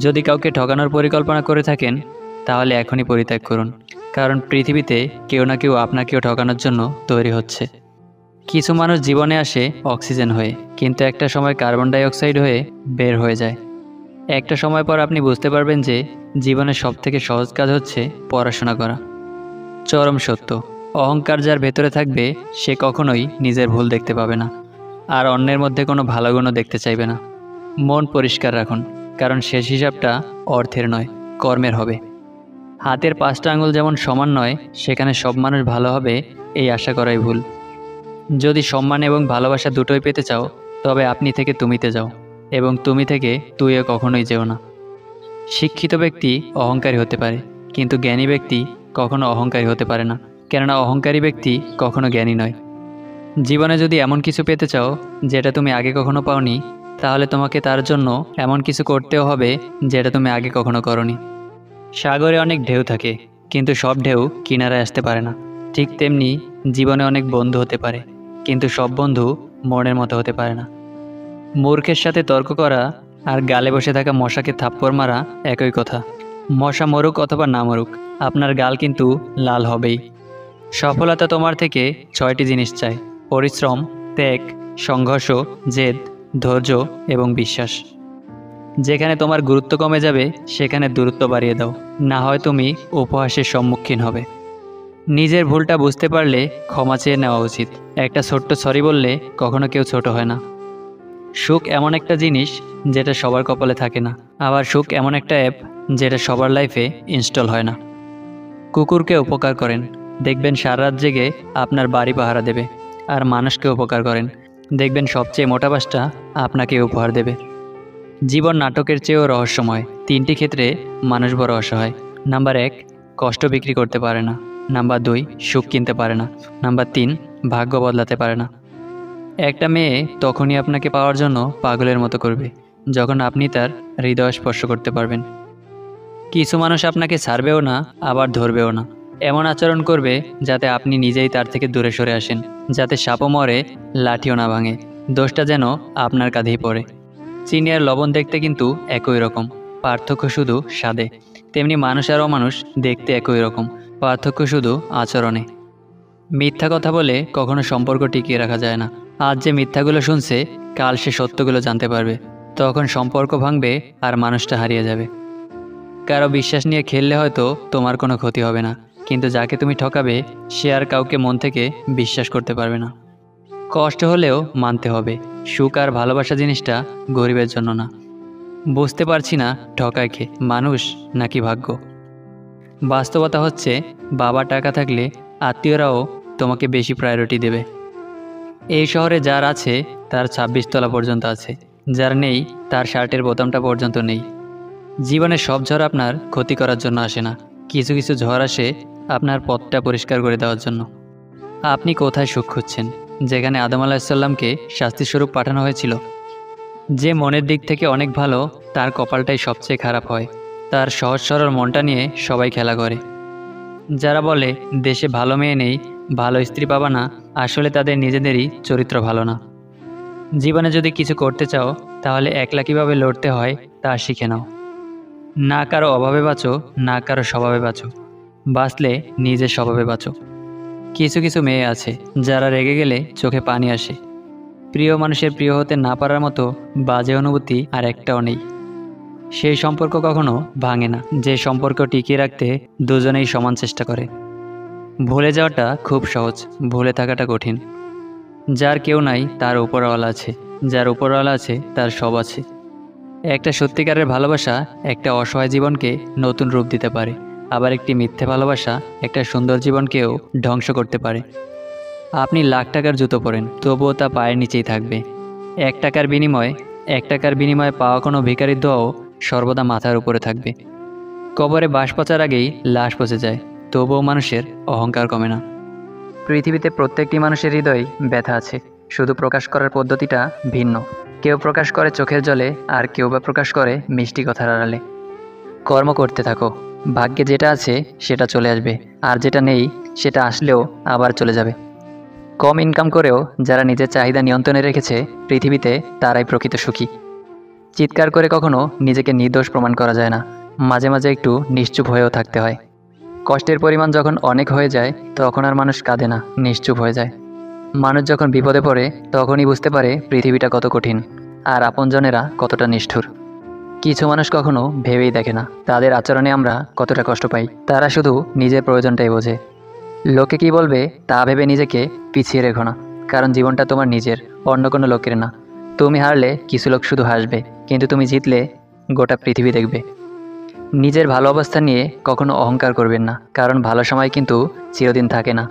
যদি কাউকে ঠকানোর পরিকল্পনা করে থাকেন তাহলে এখনই পরিত্যাগ করুন, কারণ পৃথিবীতে কেউ না কেউ আপনাকেও ঠকানোর জন্য তৈরি হচ্ছে। কিছু মানুষ জীবনে আসে অক্সিজেন হয়ে, কিন্তু একটা সময় কার্বন ডাই অক্সাইড হয়ে বের হয়ে যায়। একটা সময় পর আপনি বুঝতে পারবেন যে জীবনের সবথেকে সহজ কাজ হচ্ছে পড়াশোনা করা। চরম সত্য, অহংকার যার ভেতরে থাকবে সে কখনোই নিজের ভুল দেখতে পাবে না, আর অন্যের মধ্যে কোনো ভালো গুণও দেখতে চাইবে না। মন পরিষ্কার রাখুন, কারণ শেষ হিসাবটা অর্থের নয়, কর্মের হবে। হাতের 5টা আঙুল যেমন সমান নয়, সেখানে সব মানুষ ভালো হবে এই আশা করাই ভুল। যদি সম্মান এবং ভালোবাসা দুটোই পেতে চাও, তবে আপনি থেকে তুমিতে যাও, এবং তুমি থেকে তুইও কখনোই যেও না। শিক্ষিত ব্যক্তি অহংকারী হতে পারে, কিন্তু জ্ঞানী ব্যক্তি কখনো অহংকারী হতে পারে না, কেননা অহংকারী ব্যক্তি কখনো জ্ঞানী নয়। জীবনে যদি এমন কিছু পেতে চাও যেটা তুমি আগে কখনো পাওনি, তাহলে তোমাকে তার জন্য এমন কিছু করতেও হবে যেটা তুমি আগে কখনো করনি। সাগরে অনেক ঢেউ থাকে, কিন্তু সব ঢেউ কিনারায় আসতে পারে না। ঠিক তেমনি জীবনে অনেক বন্ধু হতে পারে, কিন্তু সব বন্ধু মনের মতো হতে পারে না। মূর্খের সাথে তর্ক করা আর গালে বসে থাকা মশাকে থাপ্পড় মারা একই কথা। মশা মরুক অথবা না মরুক, আপনার গাল কিন্তু লাল হবেই। সফলতা তোমার থেকে 6টি জিনিস চায়: পরিশ্রম, ত্যাগ, সংঘর্ষ, জেদ, ধৈর্য এবং বিশ্বাস। যেখানে তোমার গুরুত্ব কমে যাবে সেখানে দূরত্ব বাড়িয়ে দাও, না হয় তুমি উপহাসের সম্মুখীন হবে। নিজের ভুলটা বুঝতে পারলে ক্ষমা চেয়ে নেওয়া উচিত। একটা ছোট্ট সরি বললে কখনো কেউ ছোট হয় না। সুখ এমন একটা জিনিস যেটা সবার কপালে থাকে না, আবার সুখ এমন একটা অ্যাপ যেটা সবার লাইফে ইনস্টল হয় না। কুকুরকে উপকার করেন, দেখবেন সারা রাত জেগে আপনার বাড়ি পাহারা দেবে। আর মানুষকে উপকার করেন, দেখবেন সবচেয়ে মোটা বাসটা আপনাকে উপহার দেবে। জীবন নাটকের চেয়েও রহস্যময়। 3টি ক্ষেত্রে মানুষ বড় অসহায়। নাম্বার 1, কষ্ট বিক্রি করতে পারে না। নাম্বার 2, সুখ কিনতে পারে না। নাম্বার 3, ভাগ্য বদলাতে পারে না। একটা মেয়ে তখনই আপনাকে পাওয়ার জন্য পাগলের মতো করবে যখন আপনি তার হৃদয় স্পর্শ করতে পারবেন। কিছু মানুষ আপনাকে ছাড়বেও না, আবার ধরবেও না। এমন আচরণ করবে যাতে আপনি নিজেই তার থেকে দূরে সরে আসেন, যাতে সাপও মরে লাঠিও না ভাঙে, দোষটা যেন আপনার কাঁধেই পড়ে। চিনি আর লবণ দেখতে কিন্তু একই রকম, পার্থক্য শুধু স্বাদে। তেমনি মানুষ আর অমানুষ দেখতে একই রকম, পার্থক্য শুধু আচরণে। মিথ্যা কথা বলে কখনো সম্পর্ক টিকিয়ে রাখা যায় না। আজ যে মিথ্যাগুলো শুনছে, কাল সে সত্যগুলো জানতে পারবে, তখন সম্পর্ক ভাঙবে আর মানুষটা হারিয়ে যাবে। কারো বিশ্বাস নিয়ে খেললে হয়তো তোমার কোনো ক্ষতি হবে না, কিন্তু যাকে তুমি ঠকাবে সে আর কাউকে মন থেকে বিশ্বাস করতে পারবে না। কষ্ট হলেও মানতে হবে, সুখ আর ভালোবাসা জিনিসটা গরিবের জন্য না। বুঝতে পারছি না ঠকায় কে, মানুষ নাকি ভাগ্য। বাস্তবতা হচ্ছে, বাবা টাকা থাকলে আত্মীয়রাও তোমাকে বেশি প্রায়োরিটি দেবে। এই শহরে যার আছে তার 26 তলা পর্যন্ত আছে, যার নেই তার শার্টের বোতামটা পর্যন্ত নেই। জীবনে সব ঝড় আপনার ক্ষতি করার জন্য আসে না, কিছু কিছু ঝড় আসে আপনার পথটা পরিষ্কার করে দেওয়ার জন্য। আপনি কোথায় সুখ খুঁজছেন? যেখানে আদম আলাহিসাল্লামকে শাস্তিস্বরূপ পাঠানো হয়েছিল। যে মনের দিক থেকে অনেক ভালো, তার কপালটাই সবচেয়ে খারাপ হয়। তার সহজ সরল মনটা নিয়ে সবাই খেলা করে। যারা বলে দেশে ভালো মেয়ে নেই, ভালো স্ত্রী পাবা না, আসলে তাদের নিজেদেরই চরিত্র ভালো না। জীবনে যদি কিছু করতে চাও, তাহলে একলা কীভাবে লড়তে হয় তা শিখে নাও। না কারো অভাবে বাঁচো, না কারো স্বভাবে বাঁচো, বাঁচলে নিজের স্বভাবে বাঁচো। কিছু কিছু মেয়ে আছে যারা রেগে গেলে চোখে পানি আসে। প্রিয় মানুষের প্রিয় হতে না পারার মতো বাজে অনুভূতি আর একটাও নেই। সেই সম্পর্ক কখনো ভাঙে না যে সম্পর্ক টিকিয়ে রাখতে দুজনেই সমান চেষ্টা করে। ভুলে যাওয়াটা খুব সহজ, ভুলে থাকাটা কঠিন। যার কেউ নাই তার উপরওয়ালা আছে, যার উপরওয়ালা আছে তার সব আছে। একটা সত্যিকারের ভালোবাসা একটা অসহায় জীবনকে নতুন রূপ দিতে পারে, আবার একটি মিথ্যে ভালোবাসা একটা সুন্দর জীবনকেও ধ্বংস করতে পারে। আপনি লাখ টাকার জুতো পরেন, তবুও তা পায়ের নিচেই থাকবে। 1 টাকার বিনিময়ে পাওয়া কোনো ভিখারির দোয়াও সর্বদা মাথার উপরে থাকবে। কবরে বাঁশ পচার আগেই লাশ পচে যায়, তবুও মানুষের অহংকার কমে না। পৃথিবীতে প্রত্যেকটি মানুষের হৃদয়ে ব্যথা আছে, শুধু প্রকাশ করার পদ্ধতিটা ভিন্ন। কেউ প্রকাশ করে চোখের জলে, আর কেউ বা প্রকাশ করে মিষ্টি কথার আড়ালে। কর্ম করতে থাকো, ভাগ্যে যেটা আছে সেটা চলে আসবে, আর যেটা নেই সেটা আসলেও আবার চলে যাবে। কম ইনকাম করেও যারা নিজের চাহিদা নিয়ন্ত্রণে রেখেছে পৃথিবীতে, তারাই প্রকৃত সুখী। চিৎকার করে কখনো নিজেকে নির্দোষ প্রমাণ করা যায় না, মাঝে মাঝে একটু নিশ্চুপ হয়েও থাকতে হয়। কষ্টের পরিমাণ যখন অনেক হয়ে যায় তখন আর মানুষ কাঁদে না, নিশ্চুপ হয়ে যায়। মানুষ যখন বিপদে পড়ে তখনই বুঝতে পারে পৃথিবীটা কত কঠিন আর আপনজনেরা কতটা নিষ্ঠুর। কিছু মানুষ কখনো ভেবেই দেখে না তাদের আচরণে আমরা কতটা কষ্ট পাই। তারা শুধু নিজের প্রয়োজনটাই বোঝে। লোকে কি বলবে তা ভেবে নিজেকে পিছিয়ে রেখো না, কারণ জীবনটা তোমার নিজের, অন্য কোনো লোকের না। তুমি হারলে কিছু লোক শুধু হাসবে, কিন্তু তুমি জিতলে গোটা পৃথিবী দেখবে। নিজের ভালো অবস্থা নিয়ে কখনো অহংকার করবেন না, কারণ ভালো সময় কিন্তু চিরদিন থাকে না।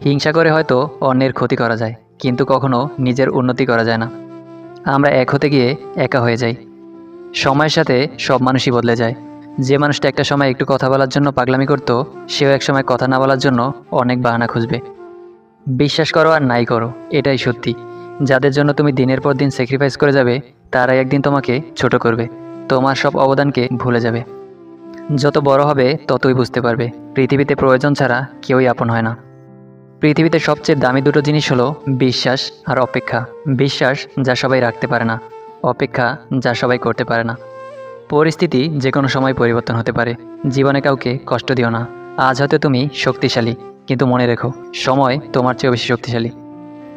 হিংসা করে হয়তো অন্যের ক্ষতি করা যায়, কিন্তু কখনো নিজের উন্নতি করা যায় না। আমরা এক হতে গিয়ে একা হয়ে যাই। সময়ের সাথে সব মানুষই বদলে যায়। যে মানুষটা একটা সময় একটু কথা বলার জন্য পাগলামি করতো, সেও এক সময় কথা না বলার জন্য অনেক বাহানা খুঁজবে। বিশ্বাস করো আর নাই করো, এটাই সত্যি। যাদের জন্য তুমি দিনের পর দিন স্যাক্রিফাইস করে যাবে, তারাই একদিন তোমাকে ছোট করবে, তোমার সব অবদানকে ভুলে যাবে। যত বড় হবে ততই বুঝতে পারবে পৃথিবীতে প্রয়োজন ছাড়া কেউই আপন হয় না। পৃথিবীতে সবচেয়ে দামি দুটো জিনিস হলো বিশ্বাস আর অপেক্ষা। বিশ্বাস যা সবাই রাখতে পারে না, অপেক্ষা যা সবাই করতে পারে না। পরিস্থিতি যে কোনো সময় পরিবর্তন হতে পারে। জীবনে কাউকে কষ্ট দিও না। আজ হয়তো তুমি শক্তিশালী, কিন্তু মনে রেখো সময় তোমার চেয়েও বেশি শক্তিশালী।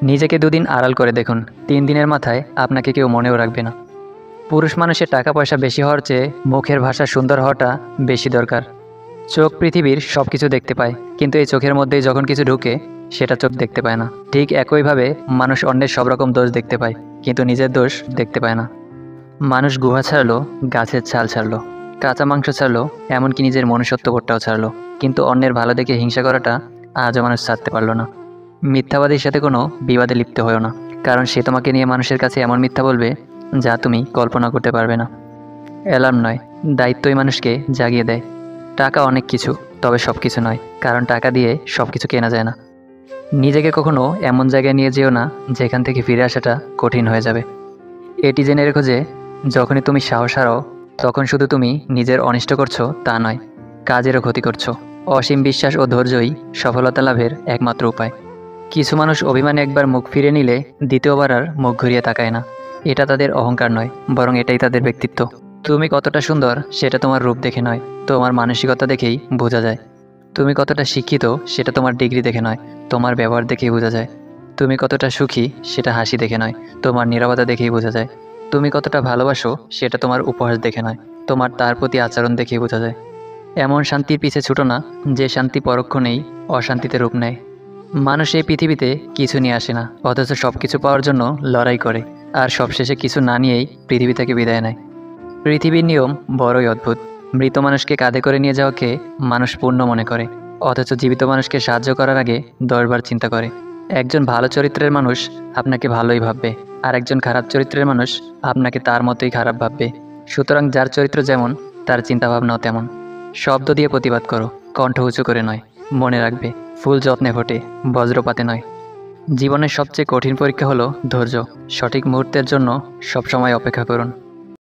নিজেকে দুদিন আড়াল করে দেখুন, 3 দিনের মাথায় আপনাকে কেউ মনেও রাখবে না। পুরুষ মানুষের টাকা পয়সা বেশি হওয়ার চেয়ে মুখের ভাষা সুন্দর হওয়াটা বেশি দরকার। চোখ পৃথিবীর সব কিছু দেখতে পায়, কিন্তু এই চোখের মধ্যেই যখন কিছু ঢুকে সেটা চোখ দেখতে পায় না। ঠিক একইভাবে মানুষ অন্যের সব রকম দোষ দেখতে পায়, কিন্তু নিজের দোষ দেখতে পায় না। মানুষ গুহা ছাড়লো, গাছের ছাল ছাড়লো, কাঁচা মাংস ছাড়লো, এমনকি নিজের মনুষ্যত্ববোধটাও ছাড়লো, কিন্তু অন্যের ভালো দেখে হিংসা করাটা আজও মানুষ ছাড়তে পারলো না। মিথ্যাবাদীর সাথে কোনো বিবাদে লিপ্ত হয়েও না, কারণ সে তোমাকে নিয়ে মানুষের কাছে এমন মিথ্যা বলবে যা তুমি কল্পনা করতে পারবে না। অ্যালার্ম নয়, দায়িত্বই মানুষকে জাগিয়ে দেয়। টাকা অনেক কিছু, তবে সব কিছু নয়, কারণ টাকা দিয়ে সব কিছু কেনা যায় না। নিজেকে কখনো এমন জায়গায় নিয়ে যেও না যেখান থেকে ফিরে আসাটা কঠিন হয়ে যাবে। এটি জেনে রেখো যে যখনই তুমি সাহস হারাও, তখন শুধু তুমি নিজের অনিষ্ট করছো তা নয়, কাজেরও ক্ষতি করছো। অসীম বিশ্বাস ও ধৈর্যই সফলতা লাভের একমাত্র উপায়। কিছু মানুষ অভিমানে একবার মুখ ফিরে নিলে দ্বিতীয়বার আর মুখ ঘুরিয়ে তাকায় না। এটা তাদের অহংকার নয়, বরং এটাই তাদের ব্যক্তিত্ব। তুমি কতটা সুন্দর সেটা তোমার রূপ দেখে নয়, তোমার মানসিকতা দেখেই বোঝা যায়। তুমি কতটা শিক্ষিত সেটা তোমার ডিগ্রি দেখে নয়, তোমার ব্যবহার দেখেই বোঝা যায়। তুমি কতটা সুখী সেটা হাসি দেখে নয়, তোমার নীরবতা দেখেই বোঝা যায়। তুমি কতটা ভালোবাসো সেটা তোমার উপহাস দেখে নয়, তোমার তার প্রতি আচরণ দেখেই বোঝা যায়। এমন শান্তির পিছে ছুটো না যে শান্তি পরক্ষণেই অশান্তিতে রূপ নেয়। মানুষ এই পৃথিবীতে কিছু নিয়ে আসে না, অথচ সব কিছু পাওয়ার জন্য লড়াই করে, আর সবশেষে কিছু না নিয়েই পৃথিবী থেকে বিদায় নেয়। পৃথিবীর নিয়ম বড়ই অদ্ভুত। মৃত মানুষকে কাঁধে করে নিয়ে যাওয়াকে মানুষ পুণ্য মনে করে, অথচ জীবিত মানুষকে সাহায্য করার আগে 10 বার চিন্তা করে। একজন ভালো চরিত্রের মানুষ আপনাকে ভালোই ভাববে, আর একজন খারাপ চরিত্রের মানুষ আপনাকে তার মতোই খারাপ ভাববে। সুতরাং যার চরিত্র যেমন, তার চিন্তাভাবনাও তেমন। শব্দ দিয়ে প্রতিবাদ করো, কণ্ঠ উঁচু করে নয়। মনে রাখবে, ফুল যত্নে ফোটে, বজ্রপাতে নয়। জীবনের সবচেয়ে কঠিন পরীক্ষা হলো ধৈর্য। সঠিক মুহূর্তের জন্য সবসময় অপেক্ষা করুন।